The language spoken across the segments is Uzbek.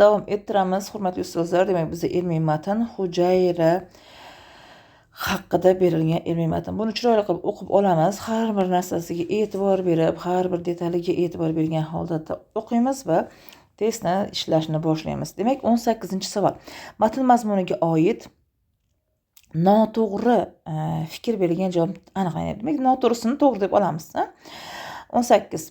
Davom ettiramiz, hurmatli ustozlar. Demak, bizda ilmiy matn hujayra haqida berilgan ilmiy matn. Buni chiroyli qilib o'qib olamiz. Har bir narsasiga e'tibor berib, har bir detaliga e'tibor bergan holda o'qiymiz va testni ishlashni boshlaymiz. Demak, 18-savol. Matn mazmuniga oid noto'g'ri fikr berilgan javob aniqlanadi. Demak, noto'g'risini to'g'ri deb olamiz. 18.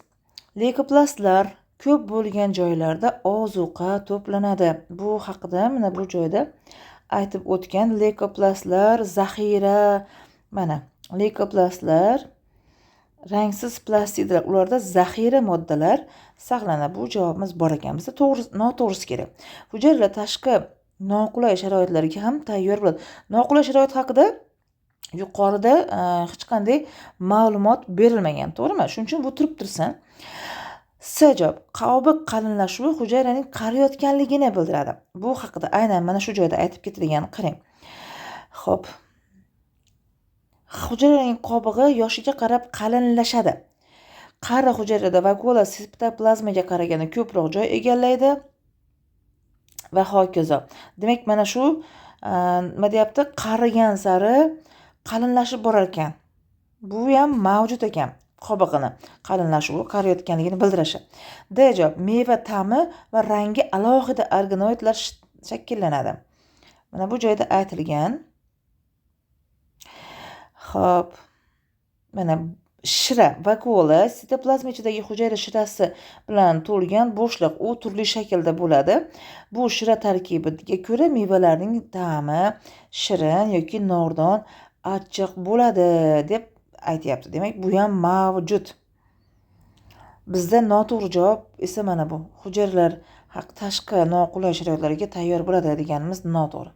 Leykoplastlar ko'p bo'lgan joylarda ozuqa to'planadi. Bu haqida mana bu joyda aytib o'tgan. Leykoplastlar zaxira, mana leykoplastlar rangsiz plastidalar, ularda zaxira moddalar saqlanadi. Bu javobimiz bor ekan. Bizda noto'g'risi kerak. Hujayralar tashqi noqulay sharoitlarga ham tayyor bo'ladi. Noqulay sharoit haqida yuqorida hech qanday ma'lumot berilmagan, to'g'rimi? Shuning uchun bu turib tursin. Javob. Qobi qalinlashuvi hujayraning qariyotganligini bildiradi. Bu haqida aynan mana shu joyda aytib ketilganini qarang. Xo'p. Hujayraning qobig'i yoshiga qarab qalinlashadi. Qari hujayrada vakuola sitoplazmaga qaraganda ko'proq joy egallaydi va hokazo. Demak, mana shu nima deyapti? Qarigan sari qalinlashib borar ekan. Bu ham mavjud ekan. Qobig'ini qalinlashuvi, qariyotganligini bildirishi. Javob. Meva ta'mi va rangi alohida organoidlar shakllanadi. Mana bu joyda aytilgan. Xo'p. Mana shira, vakuola sitoplazma ichidagi hujayra shirasi bilan to'lgan bo'shliq, u turli shaklda bo'ladi. Bu shira tarkibiga ko'ra mevalarning ta'mi shirin yoki nordon, achchiq bo'ladi deb aytyapti. Demak, bu ham mavjud. Bizda noto'g'ri javob esa mana bu. Hujayralar tashqi noqulay sharoitlarga tayyor bo'ladi deganimiz noto'g'ri.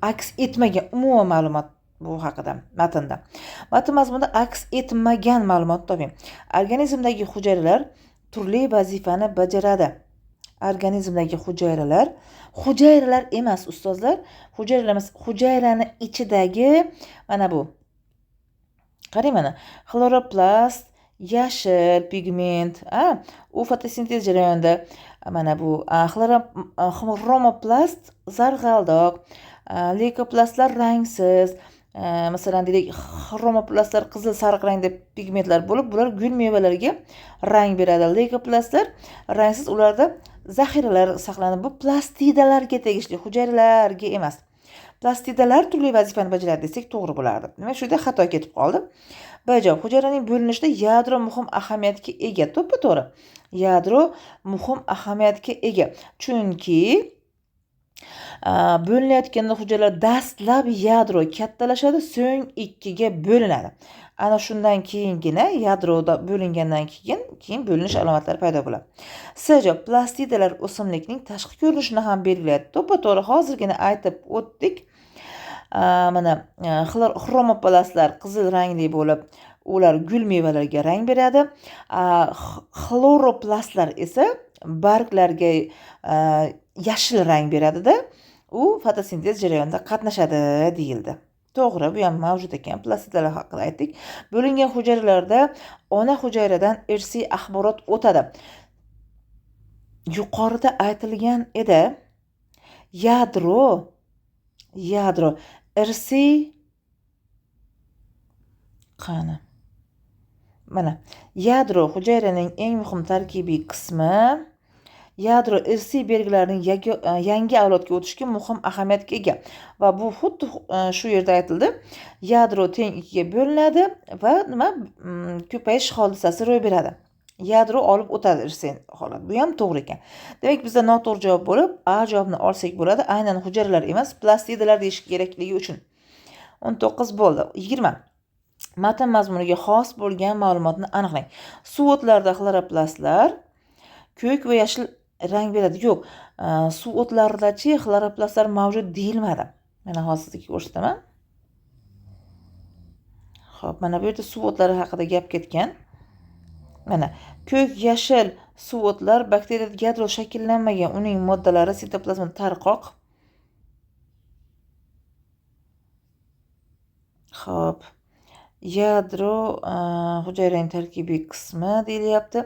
Aks etmagan umumiy ma'lumot bu haqida matnda. Matn mazmunida aks etmagan ma'lumot toping. Organizmdagi hujayralar turli vazifani bajaradi. Organizmdagi hujayralar emas ustozlar, hujayrani ichidagi mana bu. Qarang mana, xloroplast, yashil pigment, u fotosintez jarayonida mana bu xromoplast zarg'aldoq, leykoplastlar rangsiz, masalan deylik, xromoplastlar qizil sariq rangda pigmentlar bo'lib, bular gul mevalarga rang beradi. Leykoplastlar rangsiz, ularda zaxiralar saqlanadi. Bu plastidalarga tegishli, hujayralarga emas. Plastidalar turli vazifani bajaradi desak to'g'ri bo'lardi. Demak, shu yerda xato ketib qoldi. Javob. Hujayraning bo'linishida yadro muhim ahamiyatga ega. To'g'ri. Yadro muhim ahamiyatga ega. Chunki bo'linayotganda hujayralar dastlab yadro kattalashadi, so'ng ikkiga bo'linadi. Ana shundan keyingina yadroda bo'lingandan keyin bo'linish alomatlari paydo bo'ladi. Javob. Plastidalar o'simlikning tashqi ko'rinishini ham belgilaydi. To'g'ri, hozirgina aytib o'tdik. Mana xromoplastlar qizil rangli bo'lib, ular gul mevalarga rang beradi. Xloroplastlar esa barglarga yashil rang beradida, u fotosintez jarayonida qatnashadi deyildi. To'g'ri, bu ham mavjud ekan. Plastidalar haqida aytdik. Bo'lingan hujayralarda ona hujayradan irsiy axborot o'tadi. Yuqorida aytilgan edi. Yadro irsiy qani. Mana, yadro hujayraning eng muhim tarkibiy qismi. Yadro irsiy belgilarning yangi avlodga o'tishga muhim ahamiyatga ega va bu xuddi shu yerda aytildi. Yadro teng ikkiga bo'linadi va ko'payish hodisasi ro'y beradi. Yadro olib o'tadi irsiy holat. Bu ham to'g'ri ekan. Demak, bizda noto'g'ri javob bo'lib, A javobini olsak bo'ladi. Aynan hujayralar emas, plastidalar deyish kerakligi uchun. 19 bo'ldi. 20. Matn mazmuniga xos bo'lgan ma'lumotni aniqlang. Suvo'tlarda xloroplastlar ko'k va yashil rang beradi. Yo'q, suvo'tlardachi xloroplastlar mavjud deyilmadi. Mana hozir sizga ko'rsataman. Xo'p, mana bu yerda suvo'tlar haqida gap ketgan. Mana ko'k yashil suvo'tlar bakteriyada yadro shakllanmagan, uning moddalari sitoplazmada tarqoq. Xo'p. Yadro hujayraning tarkibiy qismi deyilyapti.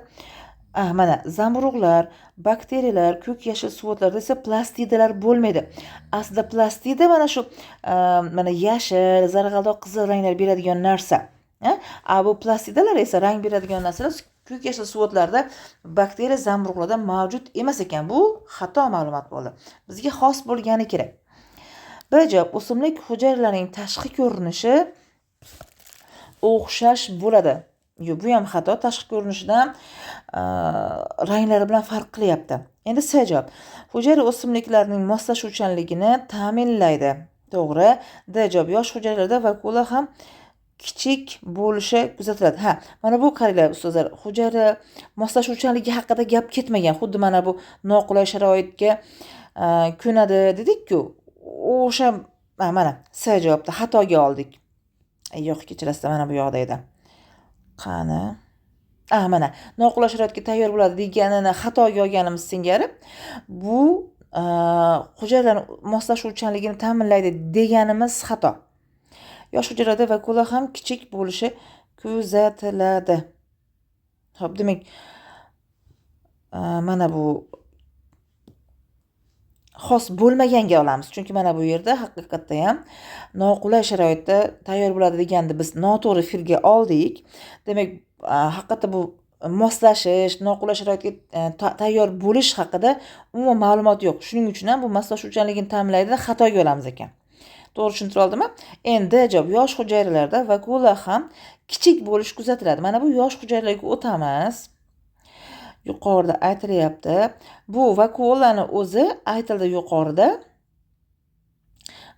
Mana zamburug'lar, bakteriyalar, ko'k yashil suvo'tlarda esa plastidalar bo'lmaydi. Aslida plastida mana shu mana yashil, zarg'aldoq, qizil ranglar beradigan narsa. Bu plastidalar esa rang beradigan narsalar ko'k yashil suvo'tlarda bakteriya zamburug'larda mavjud emas ekan. Bu xato ma'lumot bo'ldi. Bizga xos bo'lgani kerak. B-javob, o'simlik hujayralarining tashqi ko'rinishi o'xshash bo'ladi. Bu ham xato, tashqi ko'rinishidan ranglari bilan farq qilyapti. Endi C-javob, hujayra o'simliklarning moslashuvchanligini ta'minlaydi. To'g'ri. D-javob, yosh hujayralarda vakula ham kichik bo'lishi kuzatiladi. Mana bu qaranglar ustozlar, hujayra moslashuvchanligi haqida gap ketmagan. Xuddi mana bu noqulay sharoitga ko'nadi dedik-ku. O'sha mana C-javobda xatoga oldik. Yo'q, kechirasiz, mana bu yoqda edi. Qani? Mana noqulay sharoitga tayyor bo'ladi deganini xatoga olganimiz singari, bu hujayralarning moslashuvchanligini ta'minlaydi deganimiz xato. Yosh hujayralarda vakula ham kichik bo'lishi kuzatiladi. Xo'p, demak, mana bu xos bo'lmaganga olamiz. Chunki mana bu yerda haqiqatda ham noqulay sharoitda tayyor bo'ladi deganda biz noto'g'ri filga oldik. Demak, haqiqatda bu moslashish, noqulay sharoitga tayyor bo'lish haqida umuman ma'lumot yo'q. Shuning uchun ham bu moslashuvchanligini ta'minlaydi xatoga olamiz ekan. To'g'ri tushuntira oldimmi? Endi javob, yosh hujayralarda vakula ham kichik bo'lish kuzatiladi. Mana bu yosh hujayralarga o'tamiz. Yuqorida aytilyapti. Bu vakulani o'zi aytildi yuqorida.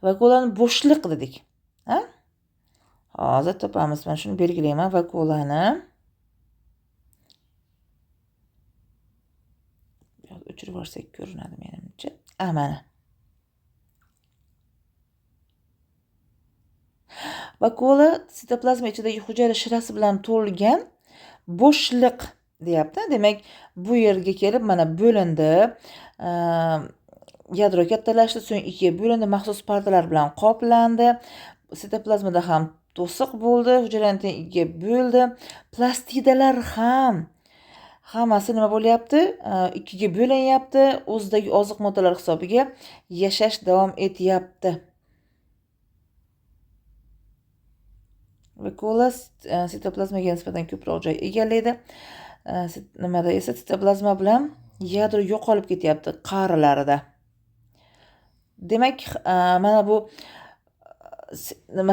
Vakulani bo'shliq dedik. Hozir topamiz. Men shuni belgilayman. Vakulani o'chirib yuborsak ko'rinadi menimcha. Mana. Vakula sitoplazma ichidagi hujayra shirasi bilan to'lgan bo'shliq deyapti. Demak, bu yerga kelib mana bo'lindi. Yadro kattalashdi, so'ng ikkiga bo'lindi, maxsus pardalar bilan qoplandi. Sitoplazmada ham to'siq bo'ldi, hujayraning teng ikkiga bo'ldi. Plastidalar ham hammasi nima bo'lyapti? Ikkiga bo'linyapti. O'zidagi oziq moddalar hisobiga yashash davom etyapti. Vakula sitoplazmaga nisbatan ko'proq joy egallaydi. Nimada esa sitoplazma bilan yadro yo'qolib ketyapti qa'rilarida. Demak, mana bu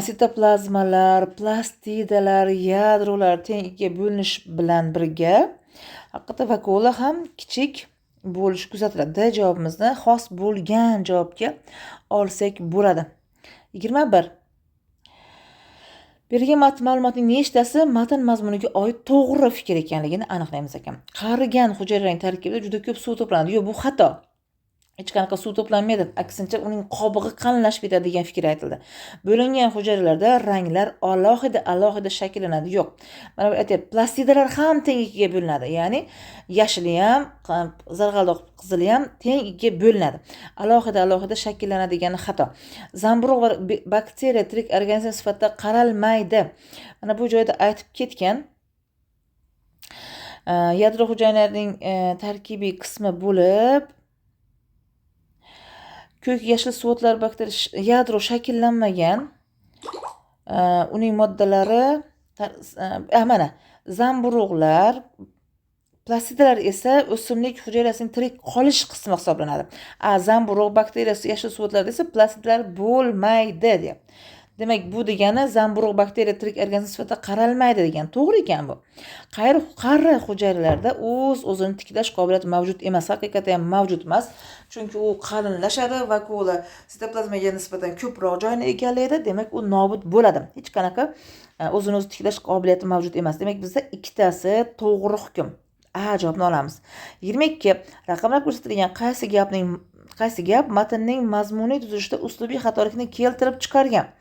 sitoplazmalar, plastidalar, yadrolar teng ikkiga bo'linish bilan birga haqiqatda vakula ham kichik bo'lish kuzatiladi. D javobimizni xos bo'lgan javobga olsak bo'ladi. 21. Berilgan ma'lumotning nechtasi matn mazmuniga oid to'g'ri fikr ekanligini aniqlaymiz ekan. Qarigan hujayraning tarkibida juda ko'p suv to'planadi. Yo'q, bu xato. Hech qanaqa suv to'planmaydi. Aksincha, uning qobig'i qalinlashib ketadi degan fikr aytildi. Bo'lingan hujayralarda ranglar alohida shakllanadi. Yo'q. Mana bu aytyapti, plastidalar ham teng ikkiga bo'linadi. Ya'ni yashili ham, zarg'aldoq qizili ham teng ikkiga bo'linadi. Alohida shakllanadi degani xato. Zamburug' va bakteriya tirik organizm sifatida qaralmaydi. Mana bu joyda aytib ketgan. Yadro hujayralarining tarkibiy qismi bo'lib ko'k yashil suvo'tlar bakteriya yadro shakllanmagan. Uning moddalari mana zamburug'lar, plastidalar esa o'simlik hujayrasining tirik qolish qismi hisoblanadi. Zamburug' bakteriyasi yashil suvo'tlarda esa plastidalar bo'lmaydi deyapti. Demak, bu degani zamburug' bakteriya tirik organizm sifatida qaralmaydi degan. To'g'ri ekan bu. Qari hujayralarda o'zini tiklash qobiliyati mavjud emas. Haqiqatan ham mavjud emas. Chunki u qalinlashadi, vakula sitoplazmaga nisbatan ko'proq joyni egallaydi. Demak, u nobud bo'ladi. Hech qanaqa o'zini o'zi tiklash qobiliyati mavjud emas. Demak, bizda ikkitasi to'g'ri hukm. Javobni olamiz. 22. Raqamlar ko'rsatilgan qaysi gap matnning mazmuniy tuzilishida uslubiy xatolikni keltirib chiqargan?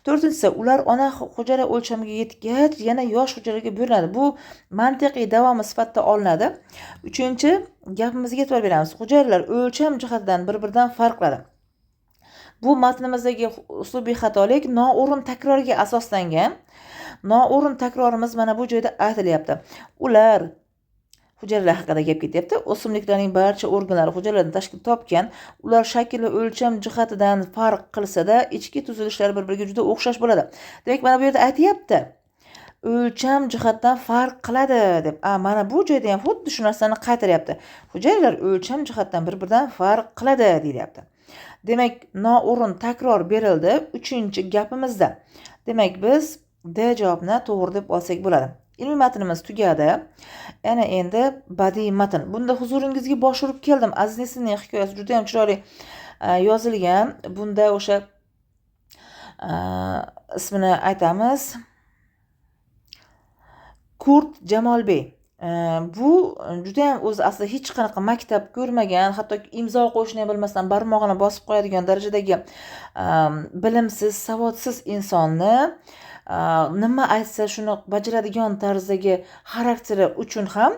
4-si, ular ona hujayra o'lchamiga yetgach yana yosh hujayraga bo'linadi. Bu mantiqiy davomi sifatida olinadi. 3-chi, gapimizga e'tibor beramiz. Hujayralar o'lcham jihatidan bir-biridan farq qiladi. Bu matnimizdagi uslubiy xatolik noo'rin takrorga asoslangan. Noo'rin takrorimiz mana bu joyda aytilyapti. Ular hujayralar haqida gap ketyapti. O'simliklarning barcha organlari hujayralardan tashkil topgan, ular shakl va o'lcham jihatidan farq qilsa-da, ichki tuzilishlari bir-biriga juda o'xshash bo'ladi. Demak, mana bu yerda aytyapti. O'lcham jihatdan farq qiladi deb. Mana bu joyda ham xuddi shu narsani qaytaryapti. Hujayralar o'lcham jihatdan bir-biridan farq qiladi deyilyapti. Demak, noo'rin takror berildi 3-gapimizda. Demak, biz D javobni to'g'ri deb olsak bo'ladi. Ilmiy matnimiz tugadi. Yana endi badiiy matn. Bunda huzuringizga bosh urib keldim. Aziz Nesinning hikoyasi juda ham chiroyli yozilgan. Bunda o'sha ismini aytamiz. Kurt Jamolbey. Bu juda ham o'zi aslida hech qanaqa maktab ko'rmagan, hatto imzo qo'yishni ham bilmasdan barmog'ini bosib qo'yadigan darajadagi bilimsiz, savodsiz insonni nima aytsa shuni bajaradigan tarzdagi xarakteri uchun ham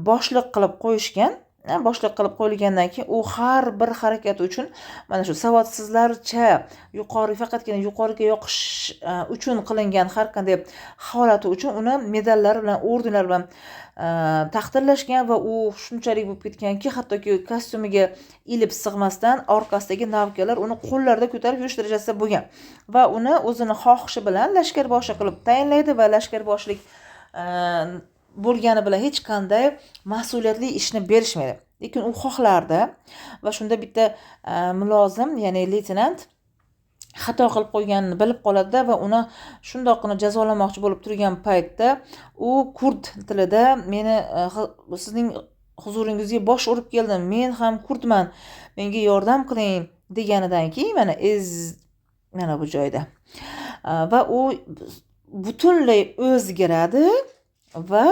boshliq qilib qo'yishgan. Boshliq qilib qo'yilgandan keyin u har bir harakati uchun mana shu savodsizlarcha faqatgina yuqoriga yoqish uchun qilingan har qanday holati uchun uni medallar bilan, ordenlar bilan taqdirlashgan va u shunchalik bo'lib ketganki, hattoki kostyumiga ilib sig'masdan orqasidagi navkarlar uni qo'llarida ko'tarib yurish darajasida bo'lgan va uni o'zini xohishi bilan lashkarboshi qilib tayinlaydi va lashkarboshlik bo'lgani bilan hech qanday mas'uliyatli ishni berishmaydi. Lekin u xohlardi va shunda bitta mulozim, ya'ni leytenant xato qilib qo'yganini bilib qoladi va uni shundoqqina jazolamoqchi bo'lib turgan paytda u kurd tilida meni sizning huzuringizga bosh urib keldim, men ham kurdman, menga yordam qiling deganidan keyin mana bu joyda va u butunlay o'zgaradi va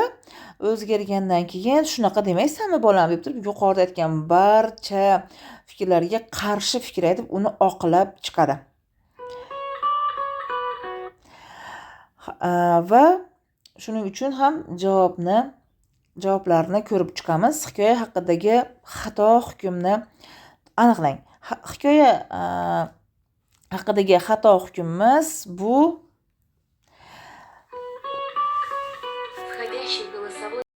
o'zgargandan keyin shunaqa demaysanmi bolam deb turib yuqorida aytgan barcha fikrlarga qarshi fikr aytib uni oqlab chiqadi. Va shuning uchun ham javoblarni ko'rib chiqamiz. Hikoya haqidagi xato hukmni aniqlang. Hikoya haqidagi xato hukmimiz bu